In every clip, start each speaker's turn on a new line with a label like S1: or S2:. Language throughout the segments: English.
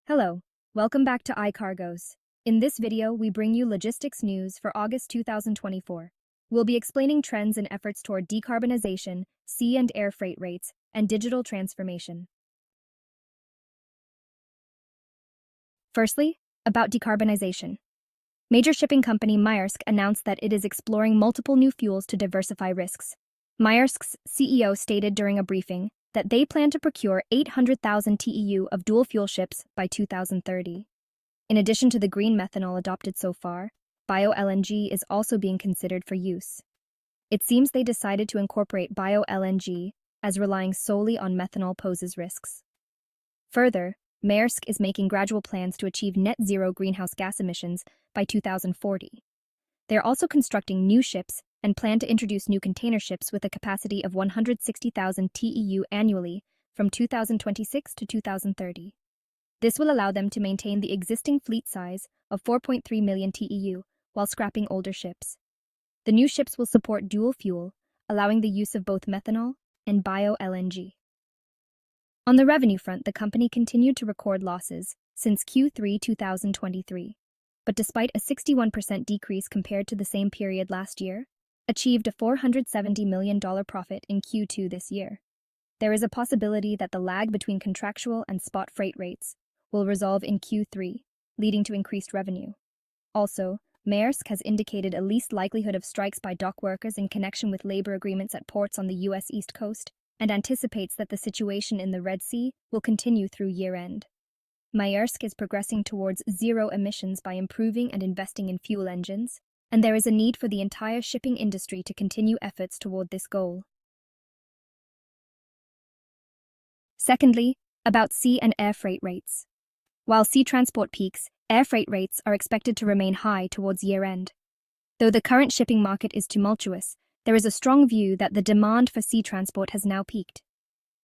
S1: Hello, welcome back to iKargos. In this video, we bring you logistics news for August 2024. We'll be explaining trends and efforts toward decarbonization, sea and air freight rates, and digital transformation. Firstly, about decarbonization. Major shipping company Maersk announced that it is exploring multiple new fuels to diversify risks. Maersk's CEO stated during a briefing that they plan to procure 800,000 TEU of dual-fuel ships by 2030. In addition to the green methanol adopted so far, bio-LNG is also being considered for use. It seems they decided to incorporate bio-LNG as relying solely on methanol poses risks. Further, Maersk is making gradual plans to achieve net zero greenhouse gas emissions by 2040. They are also constructing new ships and plan to introduce new container ships with a capacity of 160,000 TEU annually from 2026 to 2030. This will allow them to maintain the existing fleet size of 4.3 million TEU while scrapping older ships. The new ships will support dual fuel, allowing the use of both methanol and bio-LNG. On the revenue front, the company continued to record losses since Q3 2023, but despite a 61% decrease compared to the same period last year, achieved a $470 million profit in Q2 this year. There is a possibility that the lag between contractual and spot freight rates will resolve in Q3, leading to increased revenue. Also, Maersk has indicated a least likelihood of strikes by dock workers in connection with labor agreements at ports on the U.S. East Coast, and anticipates that the situation in the Red Sea will continue through year-end. Maersk is progressing towards zero emissions by improving and investing in fuel engines, and there is a need for the entire shipping industry to continue efforts toward this goal. Secondly, about sea and air freight rates. While sea transport peaks, air freight rates are expected to remain high towards year-end. Though the current shipping market is tumultuous, there is a strong view that the demand for sea transport has now peaked.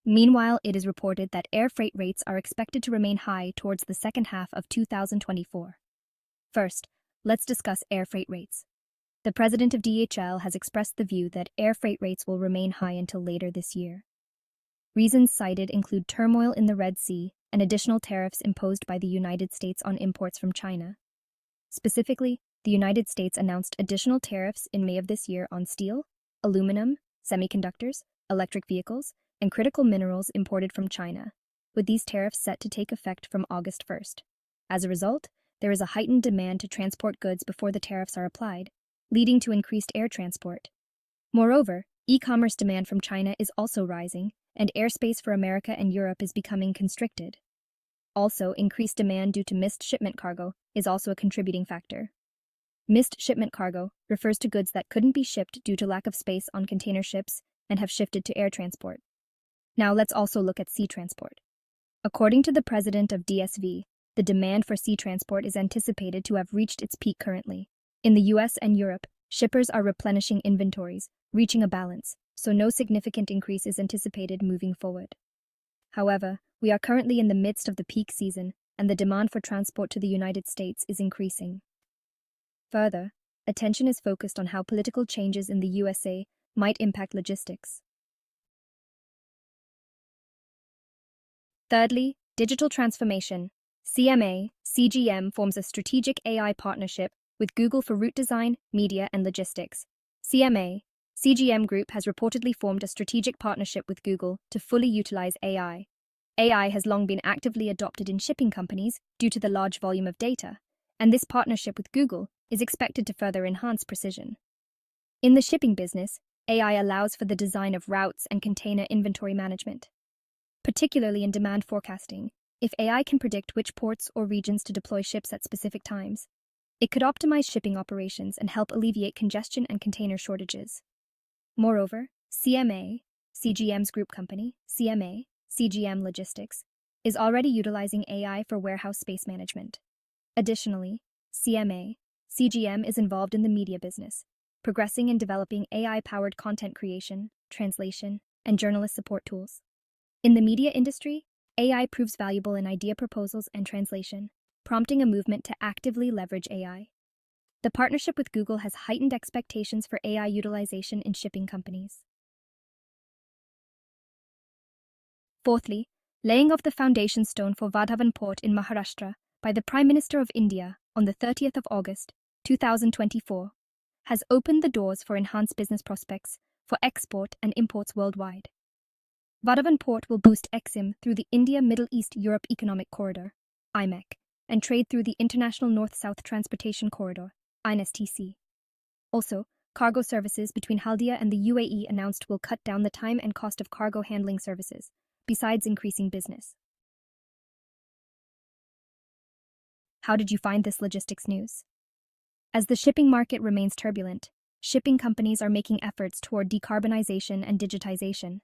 S1: Meanwhile, it is reported that air freight rates are expected to remain high towards the second half of 2024. First, let's discuss air freight rates. The president of DHL has expressed the view that air freight rates will remain high until later this year. Reasons cited include turmoil in the Red Sea and additional tariffs imposed by the United States on imports from China. Specifically, the United States announced additional tariffs in May of this year on steel, aluminum, semiconductors, electric vehicles, and critical minerals imported from China, with these tariffs set to take effect from August 1st. As a result, there is a heightened demand to transport goods before the tariffs are applied, leading to increased air transport. Moreover, e-commerce demand from China is also rising, and airspace for America and Europe is becoming constricted. Also, increased demand due to missed shipment cargo is also a contributing factor. Missed shipment cargo refers to goods that couldn't be shipped due to lack of space on container ships and have shifted to air transport. Now let's also look at sea transport. According to the president of DSV, the demand for sea transport is anticipated to have reached its peak currently. In the US and Europe, shippers are replenishing inventories, reaching a balance, so no significant increase is anticipated moving forward. However, we are currently in the midst of the peak season, and the demand for transport to the United States is increasing. Further, attention is focused on how political changes in the USA might impact logistics. Thirdly, digital transformation. CGM forms a strategic AI partnership with Google for route design, media, and logistics. CGM Group has reportedly formed a strategic partnership with Google to fully utilize AI. AI has long been actively adopted in shipping companies due to the large volume of data, and this partnership with Google is expected to further enhance precision. In the shipping business, AI allows for the design of routes and container inventory management. Particularly in demand forecasting, if AI can predict which ports or regions to deploy ships at specific times, it could optimize shipping operations and help alleviate congestion and container shortages. Moreover, CGM's group company, CGM Logistics, is already utilizing AI for warehouse space management. Additionally, CGM is involved in the media business, progressing and developing AI-powered content creation, translation, and journalist support tools. In the media industry, AI proves valuable in idea proposals and translation, prompting a movement to actively leverage AI. The partnership with Google has heightened expectations for AI utilization in shipping companies. Fourthly, laying of the foundation stone for Vadhavan Port in Maharashtra by the Prime Minister of India on the 30th of August, 2024, has opened the doors for enhanced business prospects for export and imports worldwide. Vadhavan Port will boost EXIM through the India-Middle East-Europe Economic Corridor, IMEC, and trade through the International North-South Transportation Corridor, INSTC. Also, cargo services between Haldia and the UAE announced will cut down the time and cost of cargo handling services, besides increasing business. How did you find this logistics news? As the shipping market remains turbulent, shipping companies are making efforts toward decarbonization and digitization.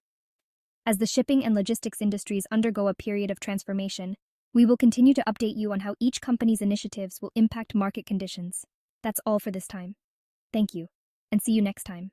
S1: As the shipping and logistics industries undergo a period of transformation, we will continue to update you on how each company's initiatives will impact market conditions. That's all for this time. Thank you, and see you next time.